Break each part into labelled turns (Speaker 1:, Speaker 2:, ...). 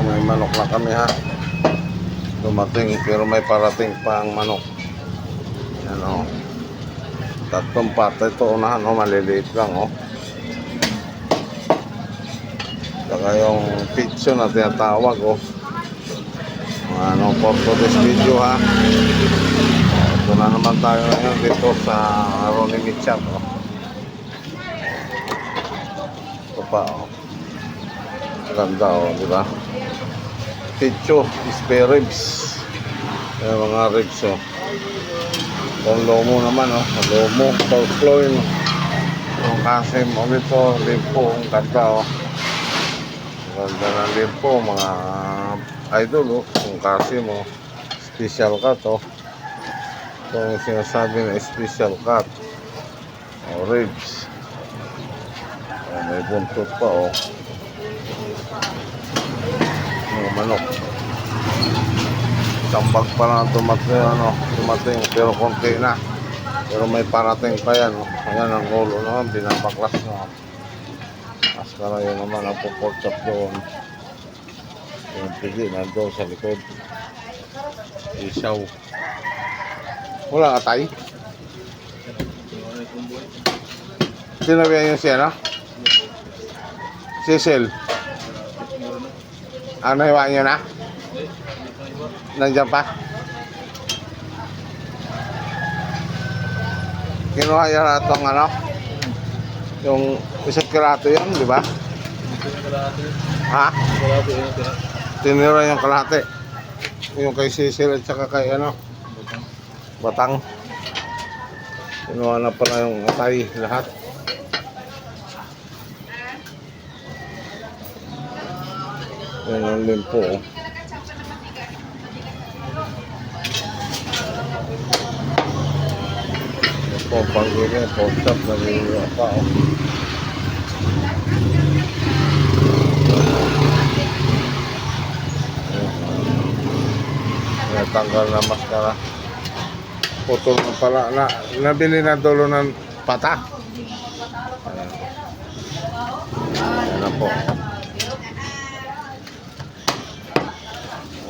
Speaker 1: may manok na kami ha. Dumating pero may parating pa ang manok. Yan o. Tatlong pata ito unahan o. Maliliit lang o. Saka yung pizza na tinatawag o. Ano for today's video ha. Ito na naman tayo ngayon dito sa Ronnie Mitchell o. Ito pa o. Ganda o, di ba? Pizza, spare ribs. Yung mga ribs o. Kung lomo naman o. Lomo, sirloin. Yung kasim o dito, limpo, ang ganda o. Ganda ng limpo, mga idol o. Yung kasim o. Special cut o. Ito yung sinasabi na special cut. O ribs. O, may buntot pa o. Yung manok. Isang bag pa lang dumating pero konti na. Pero may parating pa yan. Ayan ang ulo naman, binabaklas na. Askara yun naman ang pork chop doon. Yung pigi nandoon sa likod. Isaw. Wala ka tay? Sinabihan yung siya na? Cecil. Ano hiwa nyo na? Nandiyan pa? Kinuha yun na itong ano? Yung isang kirato yun, di ba? Ha? Tinira yung kalahati. Yung kay Cecil at saka kay ano? Batang. Kinuha na pala yung atay lahat. Yan ang limpo oh. Ito panggilin, pork chop na niliwa pa oh. Natanggal na maskara. Putol na pala na, nabili na dulo ng pata. Ayan na po.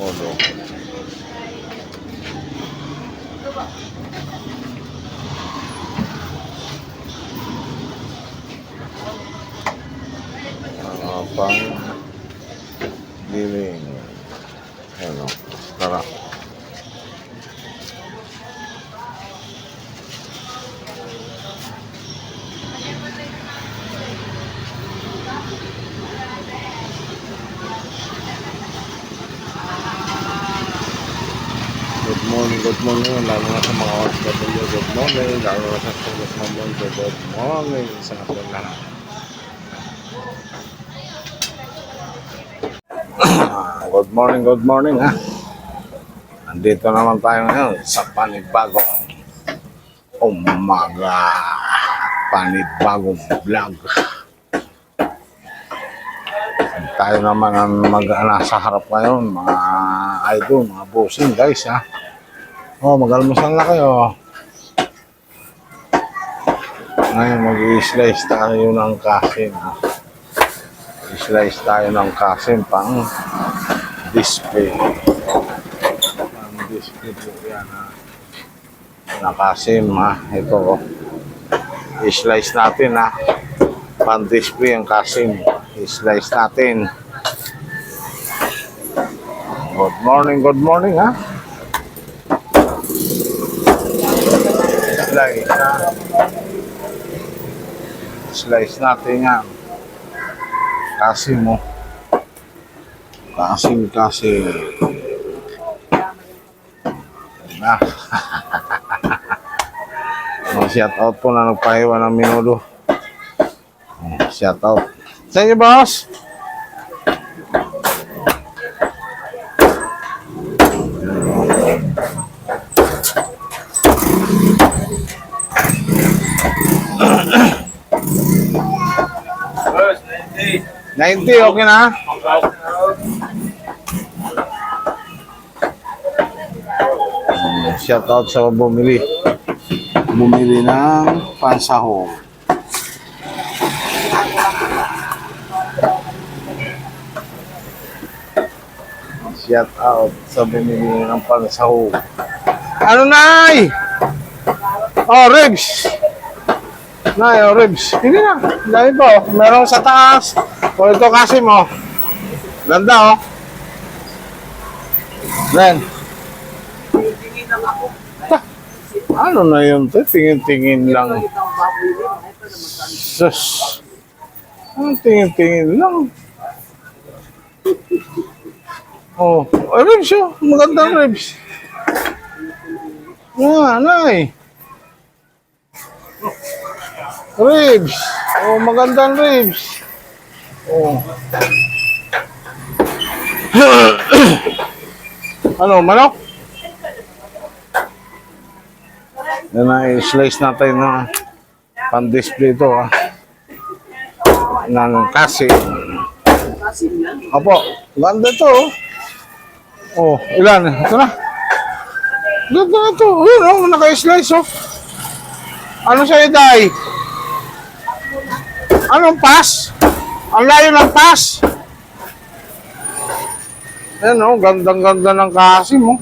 Speaker 1: Ulo. Pang giling. Ano, tara. Good morning, lalo na sa mga OFW, good morning, lalo na sa Tulos Mamonte, good morning sa ating lahat. Good morning ha. Andito naman tayo ngayon sa panibagong umaga, panibagong vlog. Tayo naman ang nasa harap ngayon, mga idol, mga bossing guys ha. Oh, mag-almusal na kayo. Ngayon mag-i-slice tayo ng kasim. I-slice tayo ng kasim pang display. Pang display po yan ha. Na kasim ha. Ito oh. I-slice natin ha. Pang display ang kasim. I-slice natin. Good morning ha. Slice natin yan. Kasim mo. Kasim. Diba? Shout out po na nagpahiwa ng minudo. Shout out. Sa inyo boss? $90, okay na? Shout out sa bumili ng pansahog. Shout out sa bumili ng pansahog. Ano, Nay? Oh, ribs. Nay, oh, ribs. Hindi na. Dahil po. Meron sa taas. O ito kasi mo. Ganda, oh. Then. Ano na yun? Tingin-tingin lang. Sus. Tingin-tingin lang. Oh, ribs yun. Magandang ribs. Nay. Ribs. Oh, magandang ribs. Oh. Ano, manok? Yan na, i-slice natin na pan-display ito, ha. Ng kasi. Opo, ganda ito, oh. Oh, ilan? Ito na. Ganda na ito. Ayun, oh, naka-slice, oh. Ano sa'yo, Day? Anong pas? Ang layo ng pas. Ayan, oh, gandang-ganda ng kasi mo.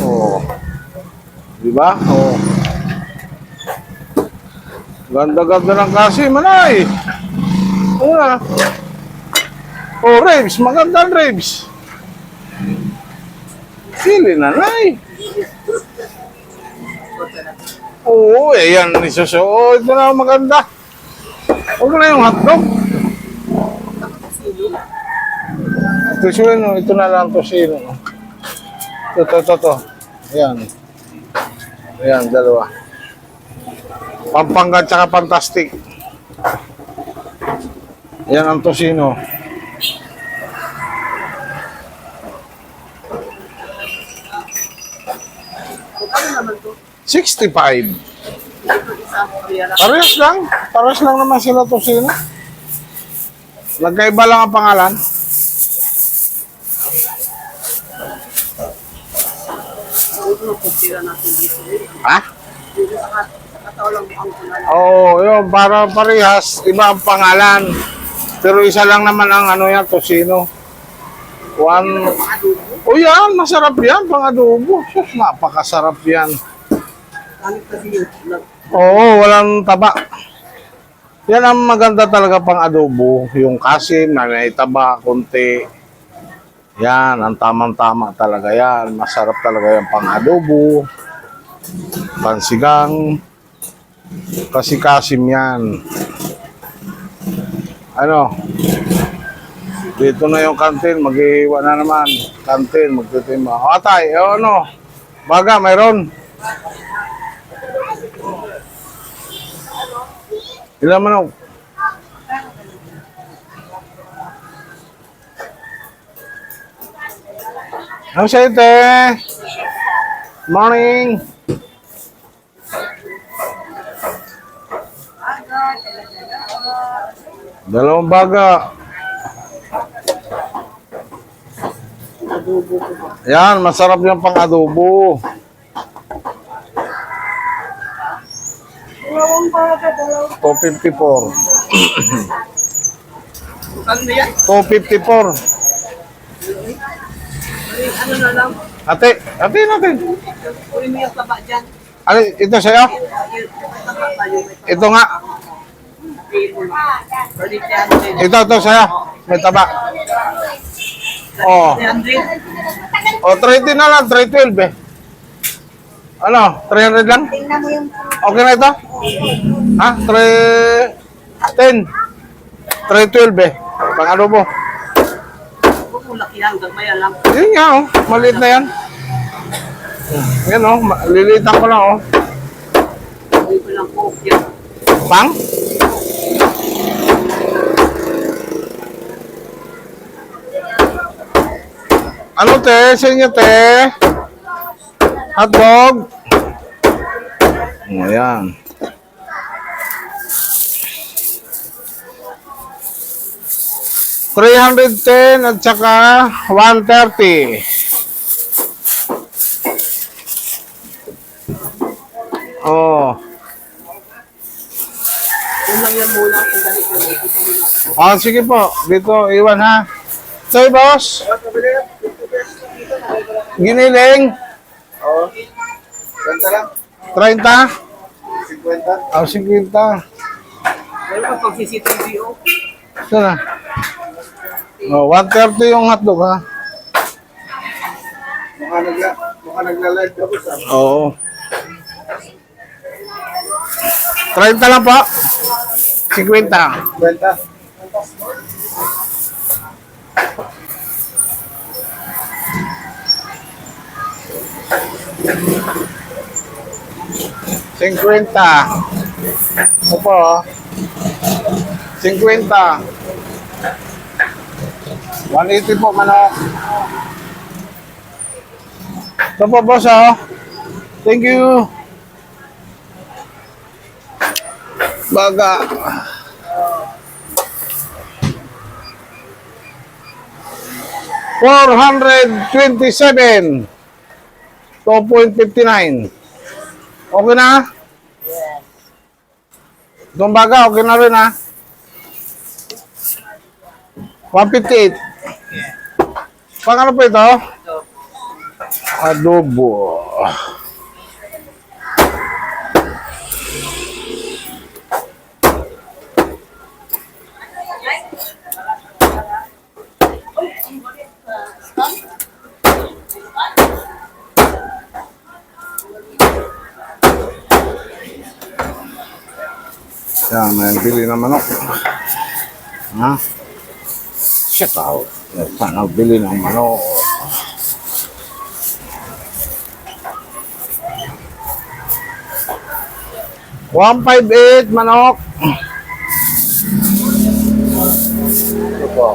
Speaker 1: Oh. Diba? Oh. Ganda-ganda ng kasi, manay. Ayan, ah. Oh, ribs. Magandang ribs. Sili na, nay. Oo, ayan. Oh, ito na maganda. Huwag na yung hotdog. Ito na lang to sino. Ito. Ayan. Ayan, dalawa. Pampanga tsaka fantastic. Ayan ang tosino. $65. Parehas lang naman sila tosino. Nagkaiba lang ang pangalan. Ha? Oo, yun, para parehas, iba ang pangalan. Pero isa lang naman ang ano yan, tosino. O yan, masarap yan, pang adobo. Sus, napakasarap yan. Oo, walang taba. Yan ang maganda talaga pang adobo. Yung kasim na may taba, konti. Yan, ang tamang-tama talaga yan. Masarap talaga yung pang adobo. Pansigang. Kasi kasim yan. Ano? Dito na yung kantin. Mag-iiwa na naman. Kantin, magtitimba. O, atay, ano? Baga, mayroon. Ilan manok? Ano siya ite? Morning. Dalawang baga. Yan, masarap yung pang adobo. $254. $254.
Speaker 2: Ano na lang?
Speaker 1: Ate natin.
Speaker 2: Uli mo yung taba dyan.
Speaker 1: Ano, ito sa'yo? Ito nga. Ito sa'yo. May taba. Oh. 300 na lang, 312 eh. Ano, 300 lang?
Speaker 3: Tingnan mo yung...
Speaker 1: Okay na ito? Ha? 310. 312 eh. Pang ano mo?
Speaker 2: Laki yan, gagmaya lang.
Speaker 1: Yun nga oh, maliit na yan. Yan oh, lilitan ko lang oh.
Speaker 2: Hindi ko lang coke yan.
Speaker 1: Pang? Ano te? Sa inyo te? Hotdog? Ayan. $310 at saka $130. Oh.
Speaker 2: Yun lang yan muna.
Speaker 1: Ah, sige po. Dito, iwan ha. Sa'yo, boss? Giniling?
Speaker 3: Oo. Ganda lang.
Speaker 1: 30?
Speaker 3: 50.
Speaker 1: O, 50.
Speaker 2: Meron ka pag CCTV, oh.
Speaker 1: Ito na. O, 130 yung hotdog, ha?
Speaker 3: Mukha nagla-live ka po sa
Speaker 1: Oo. 30 lang po. 50.
Speaker 3: 50.
Speaker 1: Cinquenta. Opo. 50. 180 po manok. Ito po, boss, oh. Thank you. Baga. $427. 2.59. Okay na? Itong baga, okay na rin, ha? 158. Pang ano po ito? Adobo. Yan, may bili ng manok. Ha? Check out. Sana bili ng manok. $158 manok. Ito po.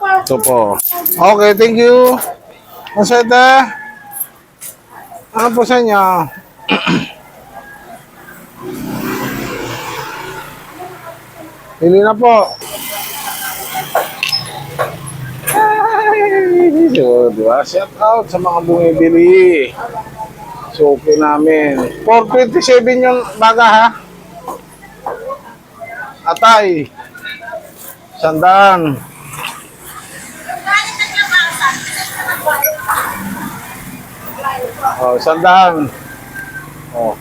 Speaker 1: Ito po. Okay, thank you. Masada. Ano po sa inyo? Pili na po. Ay, so, diba? Shout out sa mga bumibili. So, okay namin. 427 yung baga, ha? Atay. Sandaan. Oh, sandaan. Oh.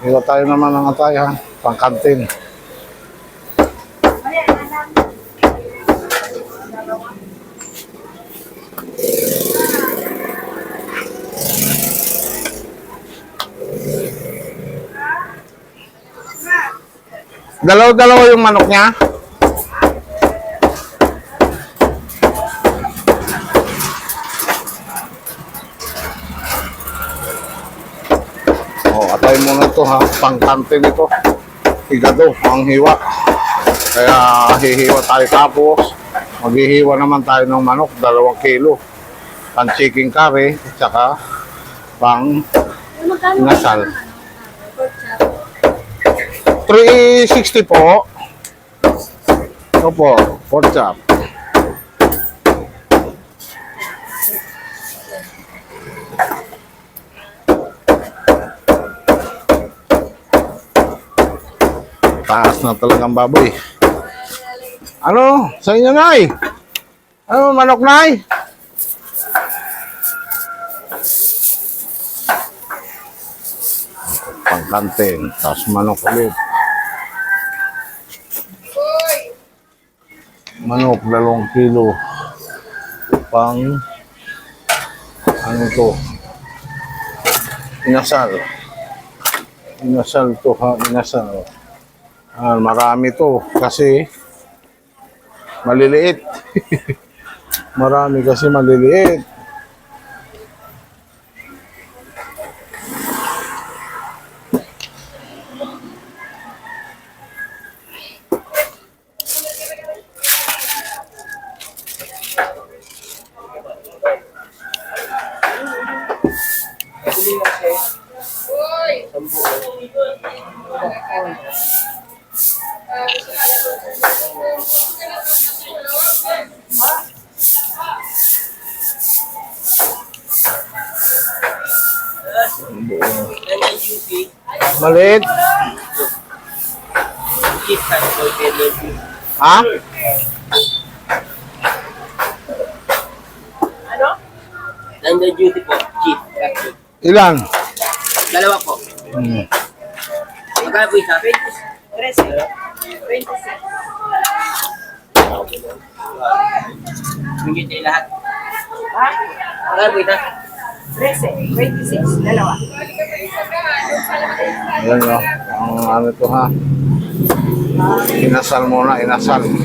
Speaker 1: Ito tayo naman ng atay, ha? Pangkantin. Dalaw-dalawa yung manok niya. Oh, atay muna ito, ha. Pangkantin ito. Higado, ang hiwa. Kaya hihiwa tayo tapos maghihiwa naman tayo ng manok, 2 kilo. Pang chicken curry, tsaka pang inasal. 360 po. Ito po, pork chop. Taas na talagang baboy. Ano? Sa inyo, Nay? Ano, manok, Nay? Pangkantin, tapos manok ulit. Manok, 2 kilo. Pang, ano to? Inasal. Inasal to, ha? Inasal. Ah, marami to kasi maliliit. Marami kasi maliliit. Buo.
Speaker 2: 20.
Speaker 1: Maliit.
Speaker 2: Cheap ka, 20.
Speaker 1: Ha?
Speaker 2: Ano? Under duty po. Cheap.
Speaker 1: Ilan?
Speaker 2: Dalawa po.
Speaker 1: Hmm.
Speaker 2: Magkano po isa? 13. 26. Bigyan tayo lahat. Ha? Magkano po isa? 13. 26. Dalawa.
Speaker 1: Ayan o. Ang ano to ha. Inasal muna, inasal.
Speaker 2: Ano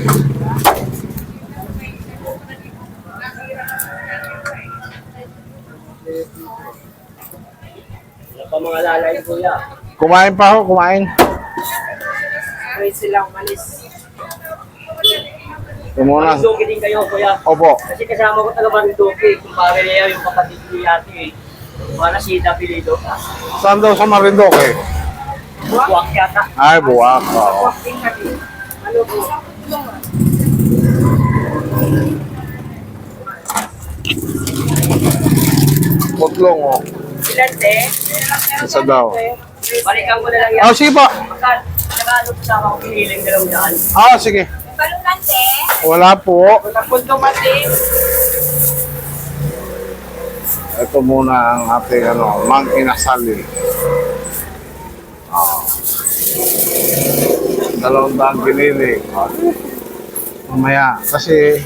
Speaker 2: pa mga lalay kuya?
Speaker 1: Kumain pa ako, kumain.
Speaker 2: Pwede silang umalis.
Speaker 1: Ito muna.
Speaker 2: Marinduque din kayo kuya.
Speaker 1: Opo.
Speaker 2: Kasi kasama ko taga Marinduque. Kumpare niya yung kapatid ni Yati eh. Para si Dapilido.
Speaker 1: Saan daw sa Marinduque?
Speaker 2: Buwak yata.
Speaker 1: Ay, buwak. Oo.
Speaker 2: Buwak din kami. Ano po?
Speaker 1: Putlong o.
Speaker 2: Ilan te?
Speaker 1: Isa daw.
Speaker 2: Balikan ko na lang yan.
Speaker 1: Ah, sige po.
Speaker 2: Nakaano po sa ako piniling 200.
Speaker 1: Ah, sige.
Speaker 2: Balukan te?
Speaker 1: Wala po.
Speaker 2: Tapos dumating.
Speaker 1: Ito muna ang ating ano, mang inasali. Ah. 200 giniling. Ah. Mamaya, kasi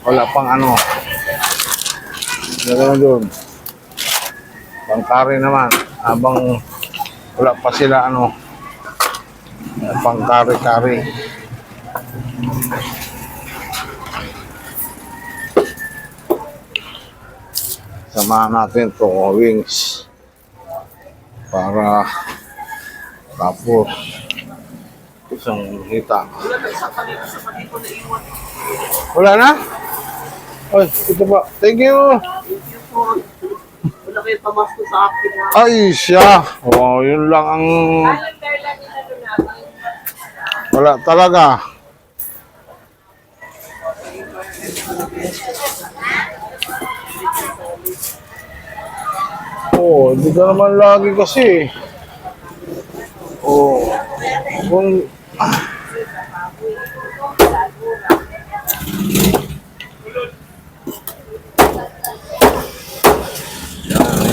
Speaker 1: wala pang ano. Gano'n doon. Pangkari naman. Habang wala pa sila ano. Pangkari-kari. Samahan natin to wings. Para tapos isang hita. Wala na? Ay, ito pa. Thank you.
Speaker 2: Wala kayo pamasko sa akin ha.
Speaker 1: Ay, siya. Wow, yun lang ang wala talaga. Oh, hindi ka naman lagi kasi. Oh. Kung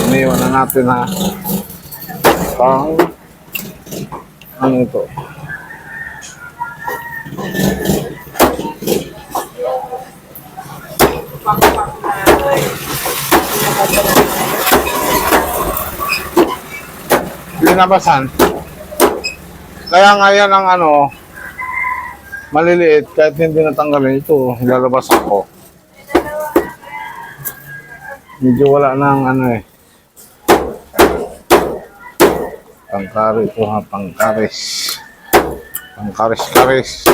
Speaker 1: iniwan na natin ha. Pang ano ito? Linabasan. Kaya nga yan ang ano, maliliit kahit hindi natanggalin ito, lalabasan ko. Medyo wala nang ano eh. Pangkari ito ha, pangkaris. Pangkaris-karis.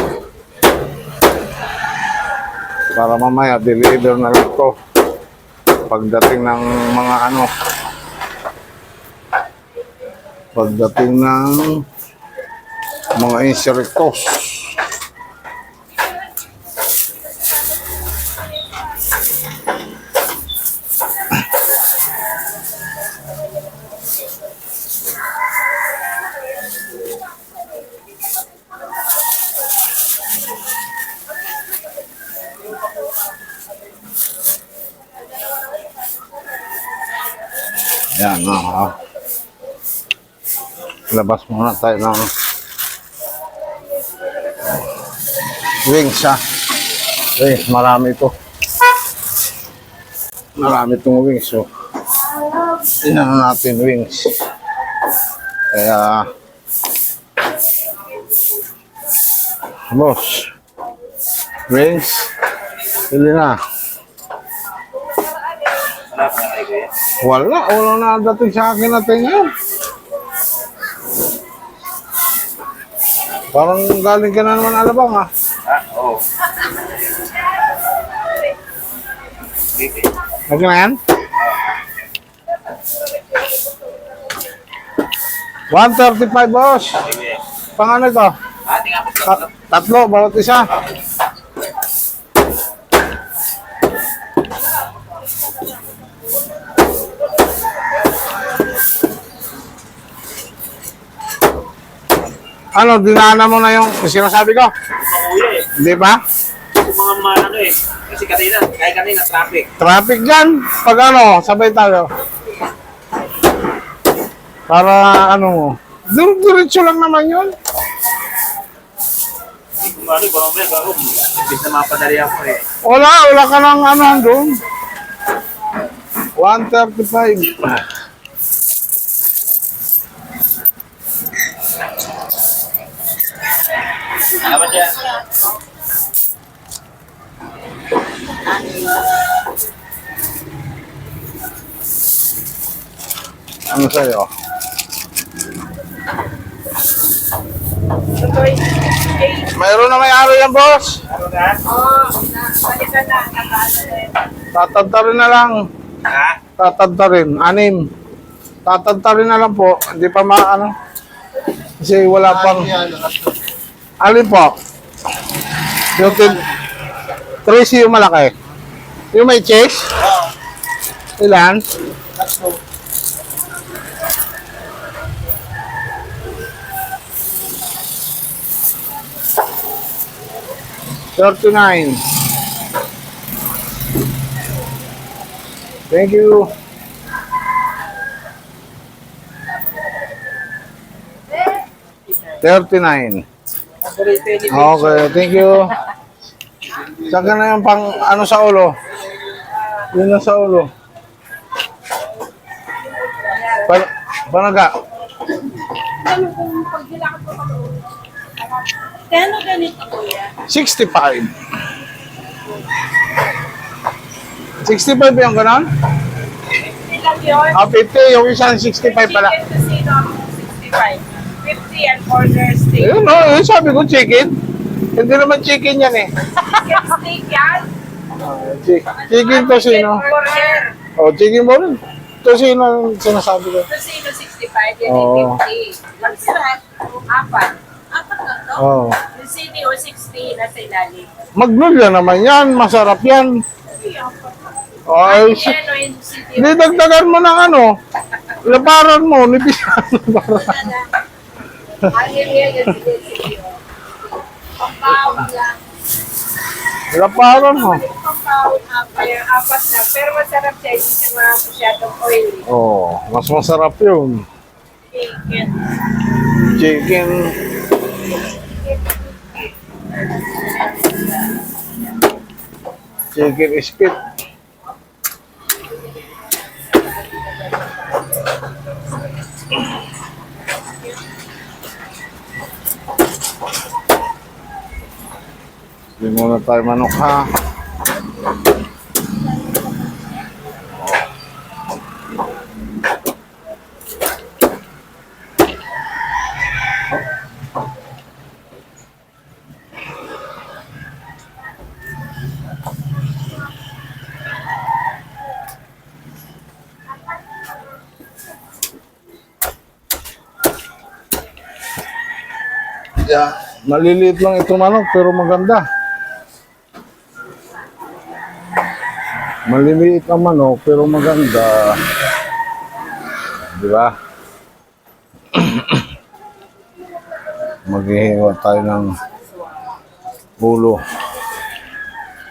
Speaker 1: Para mamaya deliver na lang ito. Pagdating ng mga ano. Pagdating ng mga insertos. Yan, labas muna tayo ng wings ha. Wings, marami ito. Marami itong wings. So, tingnan natin wings. Kaya, boss, wings, pili na. Walang nadating sa akin natin yan. Parang galing ka na naman Alabang ha.
Speaker 2: Oo.
Speaker 1: Okay na yan? 135 boss. Pang ano ito? Tatlo, bawat isa. Ano, dinaanan mo na yung sinasabi ko?
Speaker 2: Makuya eh.
Speaker 1: Hindi ba?
Speaker 2: Yung mga ano eh. Kasi kanina, traffic.
Speaker 1: Traffic dyan. Pag ano, sabay tayo. Para ano mo. Diretso lang naman yun.
Speaker 2: Kung ano, baka may bago. Ibig na mapadali ako eh.
Speaker 1: Wala ka ng ano doon. 135.
Speaker 2: Salamat siya.
Speaker 1: Ano sa'yo? Mayroon na may-ari yan, boss.
Speaker 2: Ano ka?
Speaker 4: Balikan na, nakaano rin.
Speaker 1: Tatadta rin na lang.
Speaker 2: Ha?
Speaker 1: Tatadta rin. 6. Tatadta rin na lang po. Hindi pa ano. Kasi wala pang... Alin po? Yung 3C yung malaki. Yung may chase? Ilan? 39. Thank you. $39. Okay, thank you. Saka na yung pang ano sa ulo? Yun na sa ulo. Panaga.
Speaker 4: Kano ganito, kuya?
Speaker 1: 65. 65 yung ganon?
Speaker 4: Ilan yun?
Speaker 1: 50, yung isang 65 pala.
Speaker 4: Chicken to sino? 65. 50 and order steak.
Speaker 1: Yun no, yun sabi ko chicken. Hindi naman chicken yan eh.
Speaker 4: Chicken steak yan?
Speaker 1: Chicken to sino?
Speaker 4: Order.
Speaker 1: Oh, chicken mo rin. To sino yung sinasabi ko?
Speaker 4: To sino 65, yan
Speaker 1: Oo.
Speaker 4: ay 50. Mag-sarap. Apat. Apat na to?
Speaker 1: Oh.
Speaker 4: Yung CDO 60 nasa ilalim.
Speaker 1: Magnolia naman yan, masarap yan. Ay,
Speaker 4: Yan o yung CDO.
Speaker 1: hindi dagdagan mo ng ano. Labaran mo, nipisan.
Speaker 4: Ay, yan yung CDO. Pampawag lang.
Speaker 1: Labaran mo.
Speaker 4: Pampawag apat na. Pero masarap siya. Hindi siya masyadong oily.
Speaker 1: Oh, mas masarap yun.
Speaker 4: Chicken.
Speaker 1: Chicken. Chicken spit. Hindi muna tayo manok ha. Yeah, maliliit lang ito manok pero maganda. Maliliit ang manok pero maganda. Di ba? Maghihiwa tayo ng ulo.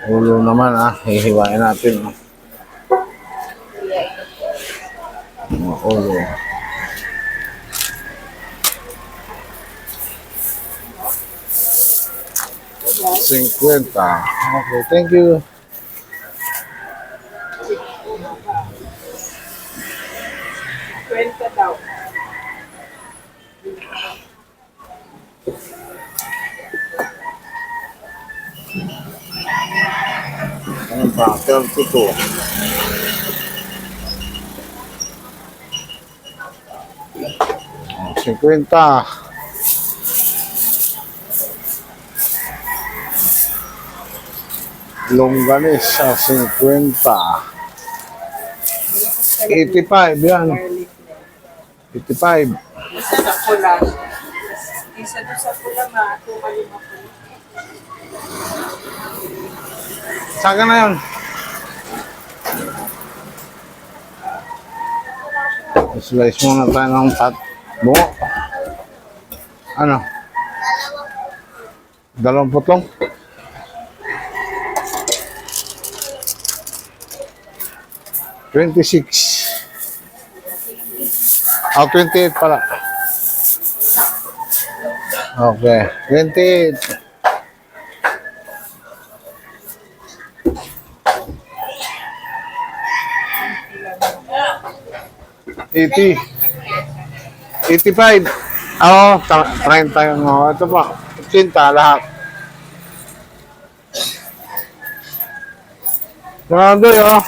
Speaker 1: Ulo naman hihiwain natin. Ulo. $50. Okay, thank you.
Speaker 4: Kwenta daw.
Speaker 1: Ano pa? 32. Oh, 50. Longganisa, 50. 85, yan. 85.
Speaker 4: Isa sa pula. Isa doon sa pula, matumalima po.
Speaker 1: Saan ka na yun? Slice muna tayo ng bungo. Ano? 20. $26. 28 pala. Okay, 28. $80. 85. Oo, 30 yung ito pa. 80 lahat. Grabe, oh.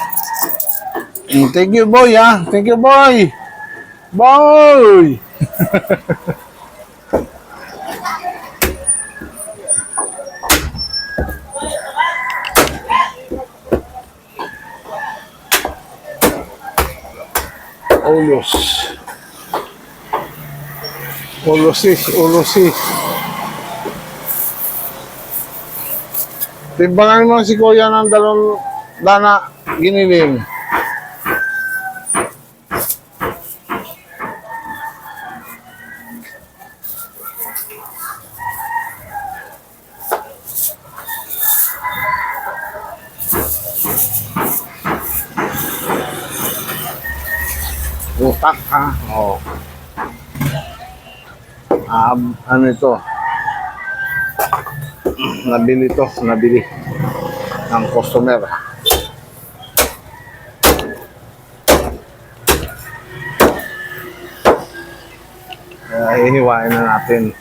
Speaker 1: Thank you, boy, ah. Thank you, boy. Boy! Ulos. Ulosi. Timbangan mo si Kuya ng 2 dana giniling. Utak, ha? Oo. Ano ito? Nabili ng customer. Kaya hihiwain na natin.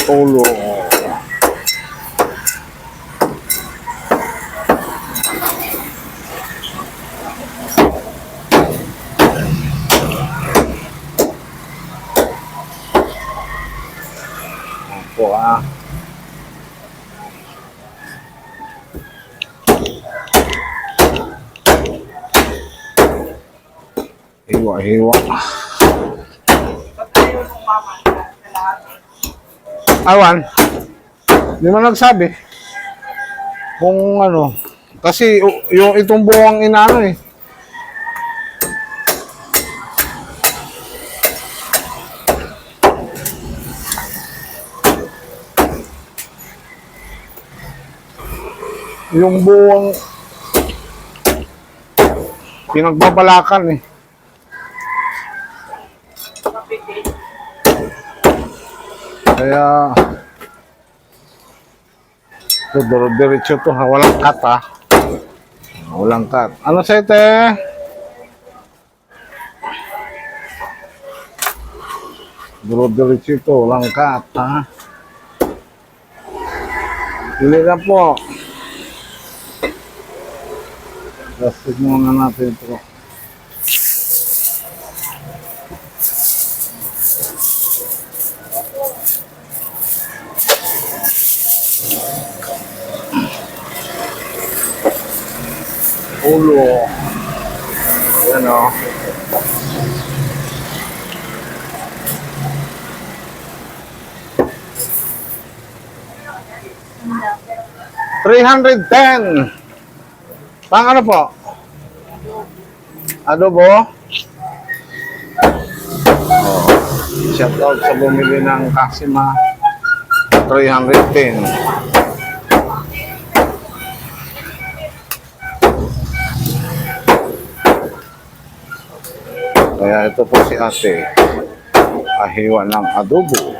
Speaker 1: Ulo. Opo, ah. Hiwa. Awan, di mo nagsabi kung ano, kasi yung itong buwang inaano eh. Yung buwang pinagbabalakan eh. Kaya diretso to, ha? Walang cut, ha? Walang cut. Ano sa ite? Diretso to, walang cut, ha? Hindi na po. Plastic muna natin ito. Ulo. Yan, o. $310. Pang ano po? Adobo? Oh. Shout out sa bumili ng Kasima. 310. Kaya ito po si ate, ahiwa ng adobo.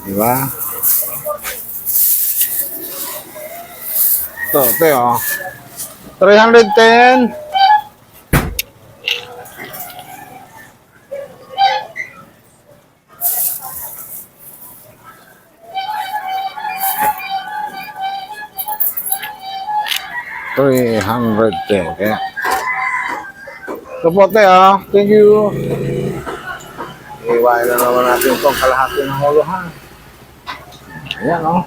Speaker 1: Diba? Ito, oh. 310. $310. Kaya ito po, ah. Thank you. Iwain na naman natin itong kalahati ng ulo, ha. Ayan, oh.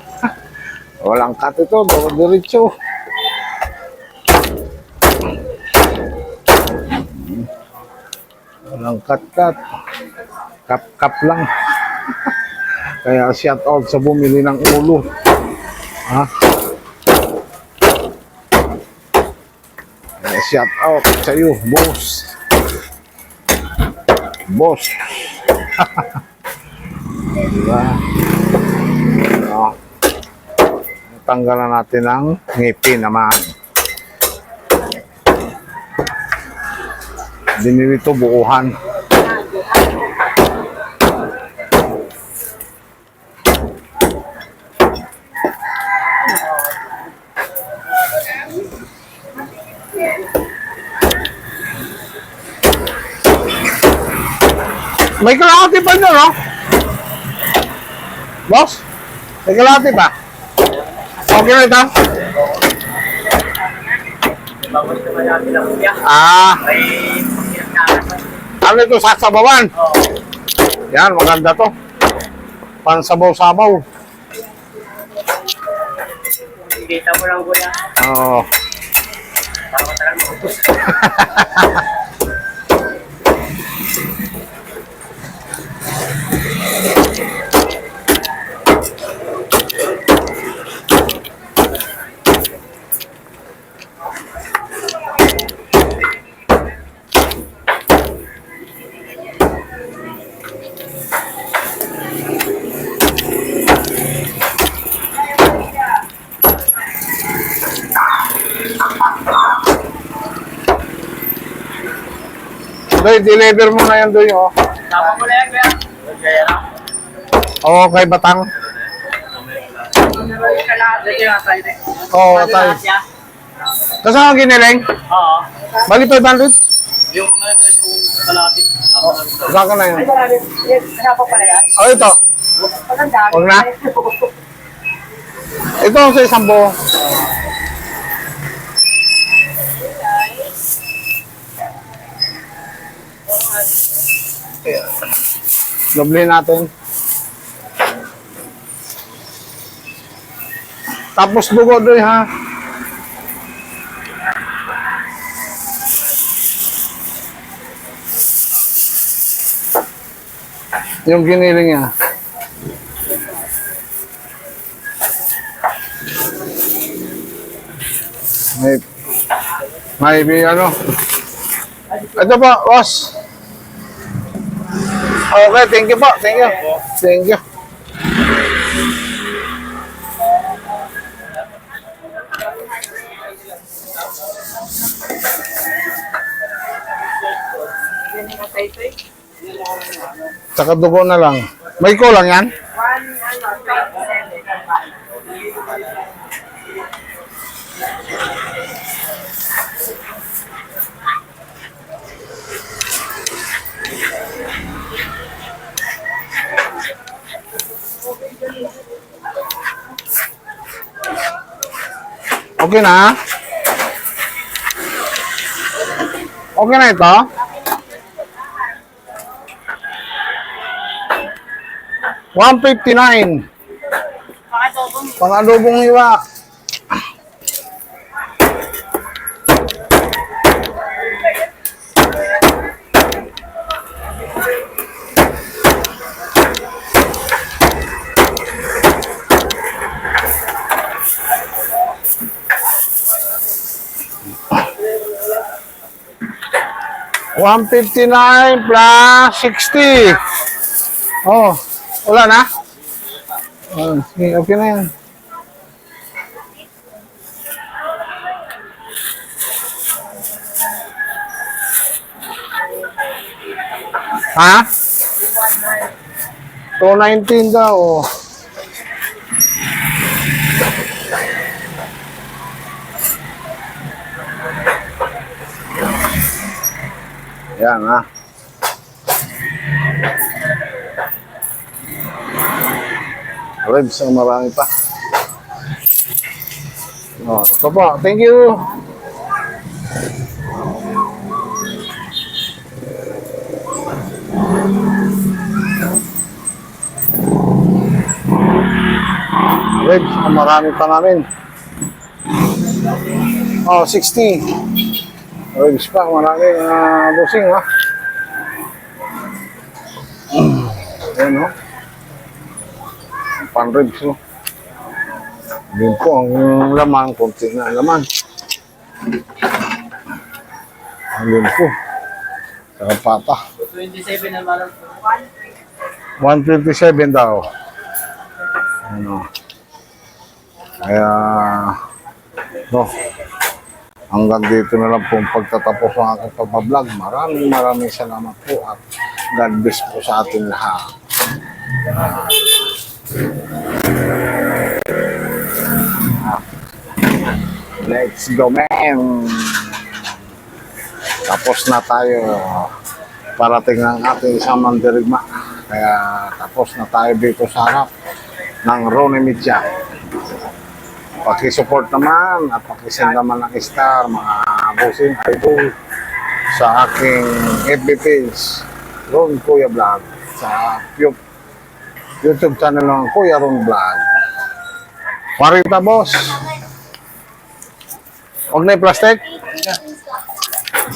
Speaker 1: Walang cut ito, diretso. Walang cut-cut. Kap-kap lang. Kaya shout out sa bumili ng ulo. Ha? Kaya shout out sa iyo, boss. Boss. Diba? Tanggalan natin ang ngipin naman. Binili ito buuhan. May kalahati pa nyo, no? Boss? May kalahati pa? Okay na ito?
Speaker 2: Bagus naman natin ang kuya. May pagkirap
Speaker 1: Ano ito, sasabawan?
Speaker 2: Oo.
Speaker 1: Yan, maganda to. Pansabaw-sabaw.
Speaker 2: Kita mo lang kuya.
Speaker 1: Oo.
Speaker 2: Tama talaga maubos.
Speaker 1: Doy, deliver mo na yan, Doy, oh.
Speaker 2: Tama mo na yan kuya. Kaya na.
Speaker 1: Oo, kay Batang.
Speaker 2: Dito yung asay din.
Speaker 1: Oo, tayo. Kasama giniling?
Speaker 2: Oo.
Speaker 1: Bali 500?
Speaker 2: Yung itong kalahati.
Speaker 1: Saka na yun.
Speaker 4: Hanap pala yan.
Speaker 1: Oh, ito.
Speaker 4: Maganda.
Speaker 1: Huwag na. Ito sa isang buo. Doble natin. Tapos dugo doy, ha. Yung giniling niya. May ano. Ito po, boss. Okay, thank you po. Thank you. Thank you. Saka dugo na lang. May kulang yan? Okay na? Okay na ito? $159. Pang-adobong hiwa. $159 plus 60. Oh, wala na? Oh, sige, okay na yan. Ha? 219 daw. Yan, ha? Ribs ang marami pa. Oh, ito po. Thank you. Ribs ang marami pa namin. Oh, 60. Ribs pa. Marami. Busing, ha? Ayan, no? Pan-ribs, no? Yun po, ang laman, konti na laman. Yun po. Saka pata.
Speaker 2: 27 na malang.
Speaker 1: 157 daw. Ano? Kaya, no, hanggang dito na lang po ang pagtatapos ng aking pagbablog. Maraming salamat po at God bless po sa ating lahat. Let's go, man! Tapos na tayo. Parating ang ating isang mandirigma. Kaya tapos na tayo dito sa harap ng Ronnie Media. Pakisupport naman at pakisend naman ng star, mga bossing idol sa aking FB page, Ron Kuya Vlog, sa YouTube channel ng Kuya Ron Vlog. Marita, boss. Huwag na yung plastic.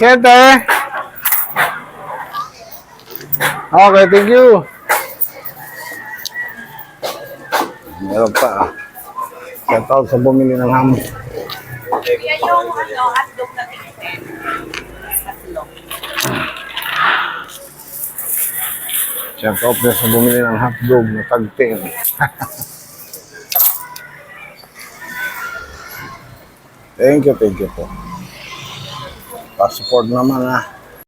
Speaker 1: Siyete. Okay, thank you. Meron pa. Shout out sa bumili ng ham.
Speaker 4: Yan yung hotdog na tinitip. Tatlo.
Speaker 1: Shout out na sa bumili ng hotdog na tag-10. Thank you po. Pa-support naman, ha.